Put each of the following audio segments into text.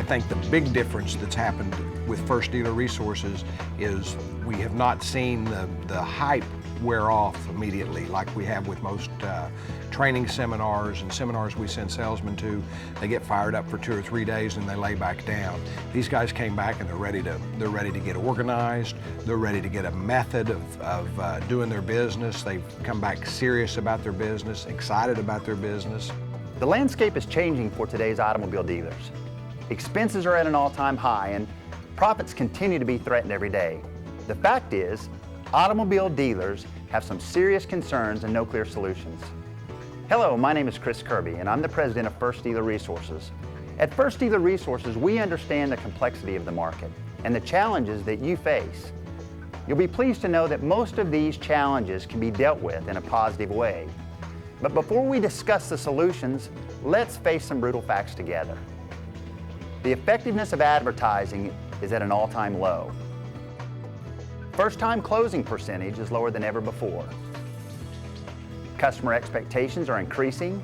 think the big difference that's happened with First Dealer Resources is we have not seen the hype wear off immediately like we have with most training seminars and seminars we send salesmen to. They get fired up for 2 or 3 days and they lay back down. These guys came back and they're ready to get organized. They're ready to get a method of doing their business. They've come back serious about their business, excited about their business. The landscape is changing for today's automobile dealers. Expenses are at an all-time high and profits continue to be threatened every day. The fact is, automobile dealers have some serious concerns and no clear solutions. Hello, my name is Chris Kerby and I'm the president of First Dealer Resources. At First Dealer Resources, we understand the complexity of the market and the challenges that you face. You'll be pleased to know that most of these challenges can be dealt with in a positive way. But before we discuss the solutions, let's face some brutal facts together. The effectiveness of advertising is at an all-time low. First-time closing percentage is lower than ever before. Customer expectations are increasing.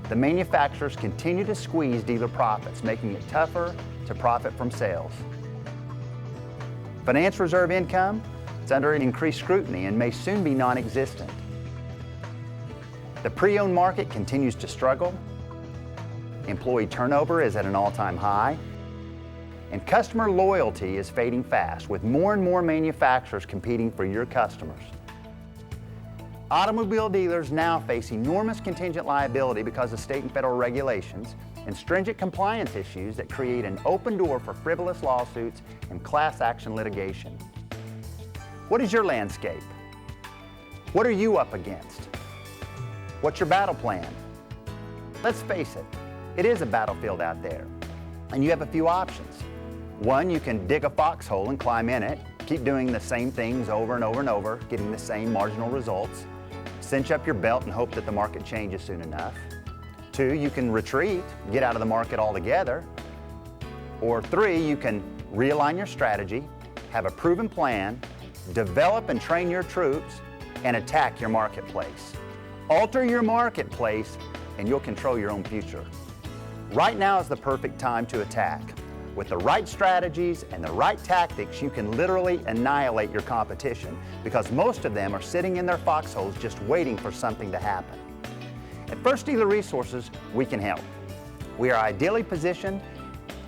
The manufacturers continue to squeeze dealer profits, making it tougher to profit from sales. Finance reserve income is under increased scrutiny and may soon be non-existent. The pre-owned market continues to struggle. Employee turnover is at an all-time high. And customer loyalty is fading fast, with more and more manufacturers competing for your customers. Automobile dealers now face enormous contingent liability because of state and federal regulations and stringent compliance issues that create an open door for frivolous lawsuits and class action litigation. What is your landscape? What are you up against? What's your battle plan? Let's face it, it is a battlefield out there, and you have a few options. One, you can dig a foxhole and climb in it, keep doing the same things over and over and over, getting the same marginal results. Cinch up your belt and hope that the market changes soon enough. Two, you can retreat, get out of the market altogether. Or three, you can realign your strategy, have a proven plan, develop and train your troops, and attack your marketplace. Alter your marketplace, and you'll control your own future. Right now is the perfect time to attack. With the right strategies and the right tactics, you can literally annihilate your competition because most of them are sitting in their foxholes just waiting for something to happen. At First Dealer Resources, we can help. We are ideally positioned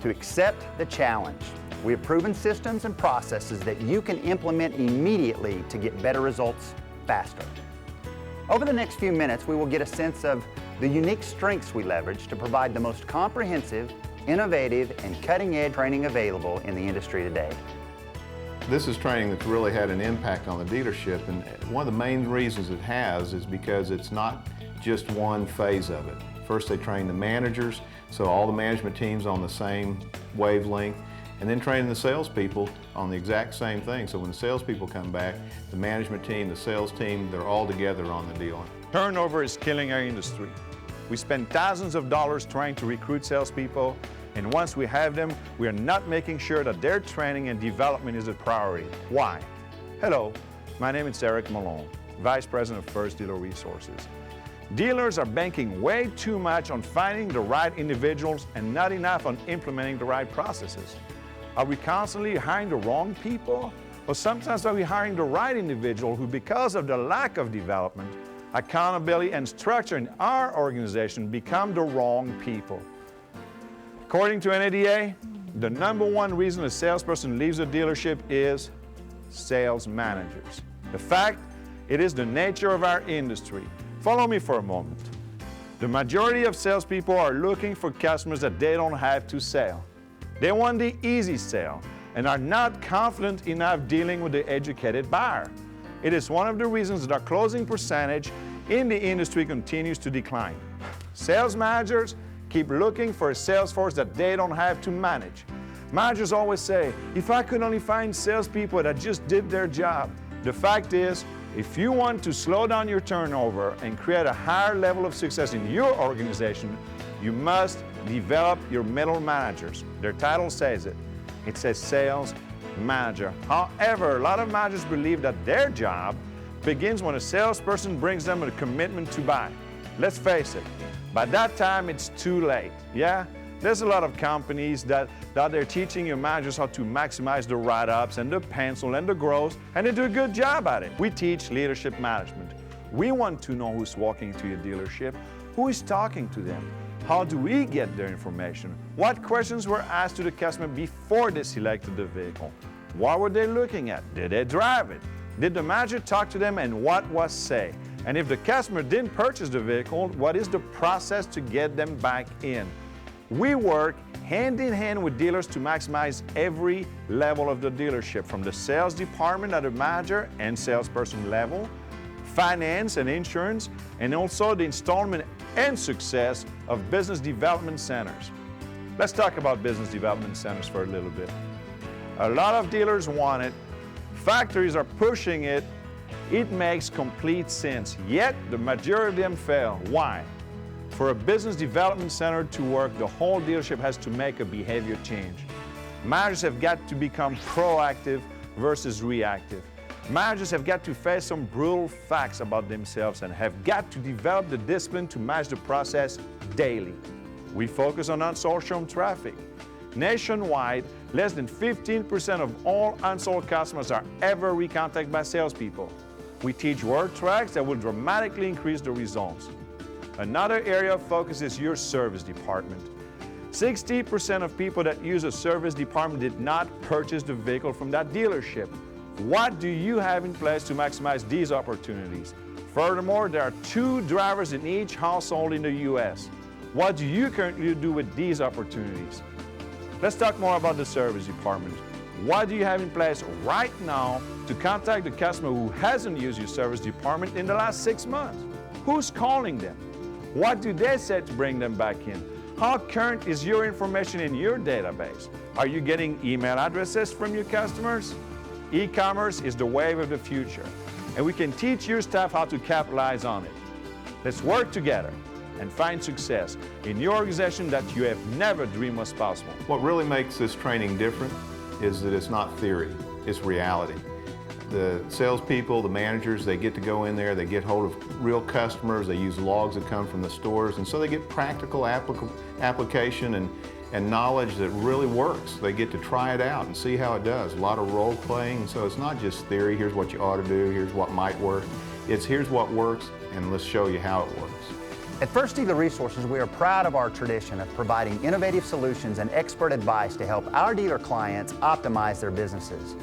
to accept the challenge. We have proven systems and processes that you can implement immediately to get better results faster. Over the next few minutes, we will get a sense of the unique strengths we leverage to provide the most comprehensive, innovative, and cutting-edge training available in the industry today. This is training that's really had an impact on the dealership, and one of the main reasons it has is because it's not just one phase of it. First they train the managers, so all the management teams on the same wavelength, and then training the salespeople on the exact same thing. So when the salespeople come back, the management team, the sales team, they're all together on the deal. Turnover is killing our industry. We spend thousands of dollars trying to recruit salespeople, and once we have them, we are not making sure that their training and development is a priority. Why? Hello, my name is Eric Malone, Vice President of First Dealer Resources. Dealers are banking way too much on finding the right individuals and not enough on implementing the right processes. Are we constantly hiring the wrong people? Or sometimes are we hiring the right individual who, because of the lack of development, accountability, and structure in our organization, become the wrong people? According to NADA, the #1 reason a salesperson leaves a dealership is sales managers. The fact, it is the nature of our industry. Follow me for a moment. The majority of salespeople are looking for customers that they don't have to sell. They want the easy sale and are not confident enough dealing with the educated buyer. It is one of the reasons that our closing percentage in the industry continues to decline. Sales managers keep looking for a sales force that they don't have to manage. Managers always say, if I could only find salespeople that just did their job. The fact is, if you want to slow down your turnover and create a higher level of success in your organization, you must develop your middle managers. Their title says it. It says sales manager. However, a lot of managers believe that their job begins when a salesperson brings them a commitment to buy. Let's face it, by that time it's too late. Yeah? There's a lot of companies that they're teaching your managers how to maximize the write-ups and the pencil and the growth, and they do a good job at it. We teach leadership management. We want to know who's walking into your dealership, who is talking to them. How do we get their information? What questions were asked to the customer before they selected the vehicle? What were they looking at? Did they drive it? Did the manager talk to them and what was said? And if the customer didn't purchase the vehicle, what is the process to get them back in? We work hand in hand with dealers to maximize every level of the dealership, from the sales department at the manager and salesperson level, finance and insurance, and also the installment and success of business development centers. Let's talk about business development centers for a little bit. A lot of dealers want it. Factories are pushing it. It makes complete sense, yet the majority of them fail. Why? For a business development center to work, the whole dealership has to make a behavior change. Managers have got to become proactive versus reactive. Managers have got to face some brutal facts about themselves and have got to develop the discipline to manage the process daily. We focus on unsold showroom traffic. Nationwide, less than 15% of all unsold customers are ever recontacted by salespeople. We teach word tracks that will dramatically increase the results. Another area of focus is your service department. 60% of people that use a service department did not purchase the vehicle from that dealership. What do you have in place to maximize these opportunities? Furthermore, there are 2 drivers in each household in the U.S. What do you currently do with these opportunities? Let's talk more about the service department. What do you have in place right now to contact the customer who hasn't used your service department in the last 6 months? Who's calling them? What do they say to bring them back in? How current is your information in your database? Are you getting email addresses from your customers? E-commerce is the wave of the future, and we can teach your staff how to capitalize on it. Let's work together and find success in your organization that you have never dreamed was possible. What really makes this training different is that it's not theory, it's reality. The salespeople, the managers, they get to go in there, they get hold of real customers, they use logs that come from the stores, and so they get practical application and knowledge that really works. They get to try it out and see how it does. A lot of role playing, so it's not just theory, here's what you ought to do, here's what might work. It's here's what works, and let's show you how it works. At First Dealer Resources, we are proud of our tradition of providing innovative solutions and expert advice to help our dealer clients optimize their businesses.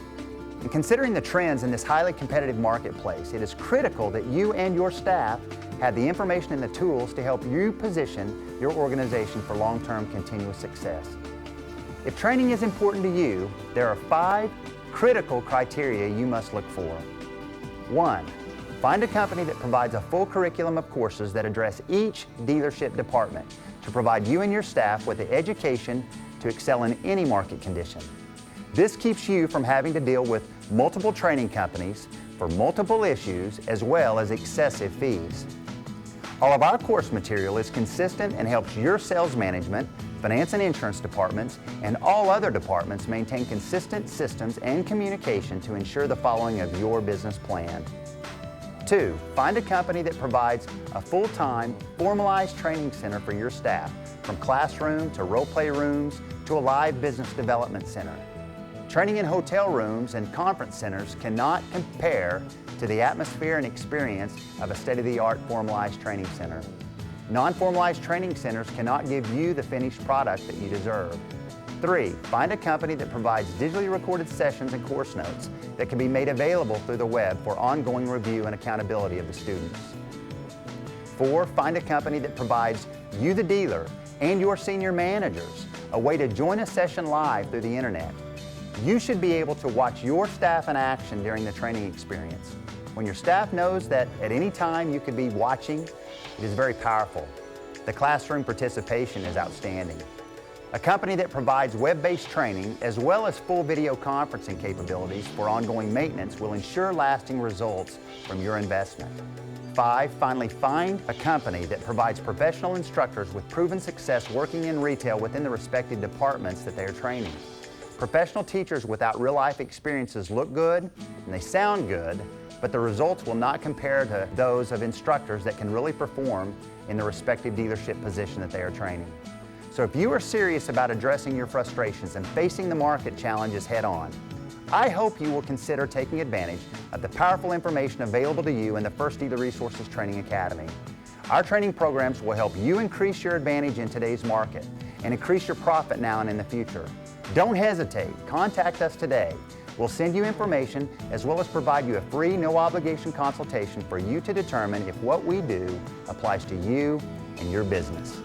And considering the trends in this highly competitive marketplace, it is critical that you and your staff have the information and the tools to help you position your organization for long-term continuous success. If training is important to you, there are 5 critical criteria you must look for. 1. Find a company that provides a full curriculum of courses that address each dealership department to provide you and your staff with the education to excel in any market condition. This keeps you from having to deal with multiple training companies for multiple issues as well as excessive fees. All of our course material is consistent and helps your sales management, finance and insurance departments, and all other departments maintain consistent systems and communication to ensure the following of your business plan. 2, find a company that provides a full-time, formalized training center for your staff, from classroom to role-play rooms to a live business development center. Training in hotel rooms and conference centers cannot compare to the atmosphere and experience of a state-of-the-art formalized training center. Non-formalized training centers cannot give you the finished product that you deserve. 3, find a company that provides digitally recorded sessions and course notes that can be made available through the web for ongoing review and accountability of the students. 4, find a company that provides you, the dealer, and your senior managers a way to join a session live through the internet. You should be able to watch your staff in action during the training experience. When your staff knows that at any time you could be watching, it is very powerful. The classroom participation is outstanding. A company that provides web-based training as well as full video conferencing capabilities for ongoing maintenance will ensure lasting results from your investment. 5, finally, find a company that provides professional instructors with proven success working in retail within the respective departments that they are training. Professional teachers without real-life experiences look good and they sound good, but the results will not compare to those of instructors that can really perform in the respective dealership position that they are training. So if you are serious about addressing your frustrations and facing the market challenges head on, I hope you will consider taking advantage of the powerful information available to you in the First Dealer Resources Training Academy. Our training programs will help you increase your advantage in today's market and increase your profit now and in the future. Don't hesitate. Contact us today. We'll send you information as well as provide you a free, no-obligation consultation for you to determine if what we do applies to you and your business.